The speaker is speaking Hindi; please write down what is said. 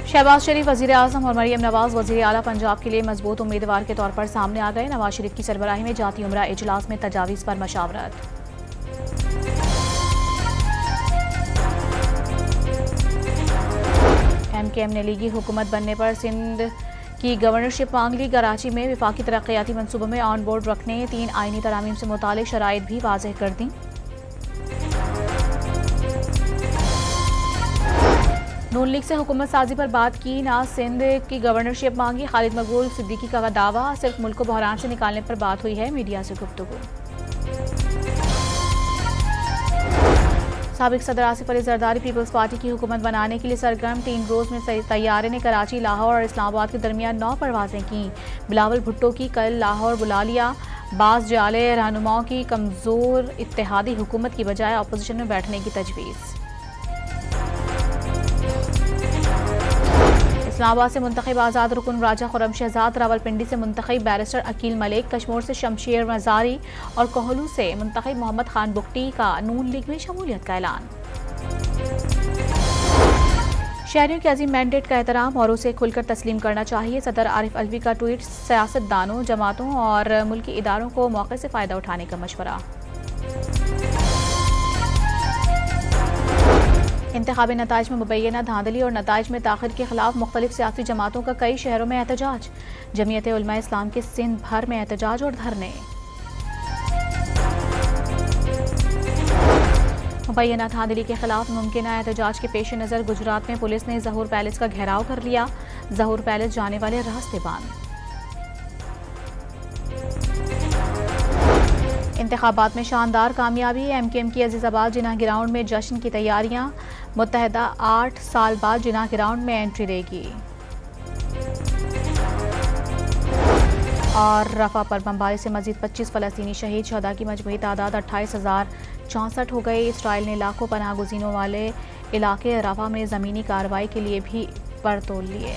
शहबाज शरीफ वजीर आजम और मरियम नवाज वजीर आला पंजाब के लिए मजबूत उम्मीदवार के तौर पर सामने आ गए। नवाज शरीफ की सरबराही में जाती उमरा इजलास में तजावीज़ पर मशावरत। MKM ने लीगी हुकूमत बनने पर सिंध की गवर्नरशिप मांग ली। कराची में विफाकी तरक्याती मनसूबों में ऑन बोर्ड रखने 3 आईनी तरामीम से मुतालिक शराइत भी वाज़ेह कर दी। नून लीग से हुकूमत साजी पर बात की, ना सिंध की गवर्नरशिप मांगी। खालिद मकबूल सिद्दीकी का दावा, सिर्फ मुल्क को बहरान से निकालने पर बात हुई है। मीडिया से गुफ्तगू। साबिक सदर आसिफ अली जरदारी पीपल्स पार्टी की हुकूमत बनाने के लिए सरगर्म। 3 रोज में तैयारे ने कराची, लाहौर और इस्लामाबाद के दरमियान 9 परवाजें की। बिलावल भुट्टो की कल लाहौर बुला लिया। बास जाले रहनुमाओं की कमजोर इत्तेहादी हुकूमत की बजाय अपोजिशन में बैठने की तजवीज़। इस्लामाबाद से मुंतखब आज़ाद रुकन राजा खुर्रम शहजाद, रावलपिंडी से मुंतखब बैरिस्टर अकील मलिक, कश्मीर से शमशेर मजारी और कोहलू से मुंतखब मोहम्मद खान बुगटी का नून लीग में शमूलियत का ऐलान। शहरियों के अजीम मैंडेट का एहतराम और उसे खुलकर तस्लीम करना चाहिए। सदर आरिफ अलवी का ट्वीट, सियासतदानों, जमातों और मुल्की इदारों को मौके से फ़ायदा उठाने का मशवरा। इंतखाबी नताइज में मुबैना धांधली और नताइज में ताख़िर के खिलाफ मुख्तलिफ सियासी जमातों का कई शहरों में एहतजाज। जमीयत उलमा इस्लाम के सिंध भर में एहतजाज और धरने। मुबैना धांधली के खिलाफ मुमकिन एहतजाज के पेश नज़र गुजरात में पुलिस ने ज़हूर पैलेस का घेराव कर लिया। ज़हूर पैलेस जाने वाले रास्ते बंद। इंतखाबात में शानदार कामयाबी। MKM की अजीज़ाबाद जिनाह ग्राउंड में जश्न की तैयारियां। मुत्तहदा 8 साल बाद जिनाह ग्राउंड में एंट्री देगी। और रफा पर बमबारी से मजीद 25 फ़लस्तीनी शहीद। शहदा की मजमूई तादाद 28,064 हो गई। इसराइल ने लाखों पनाह गुज़ीनों वाले इलाके रफा में ज़मीनी कार्रवाई के लिए भी पर तोल लिए।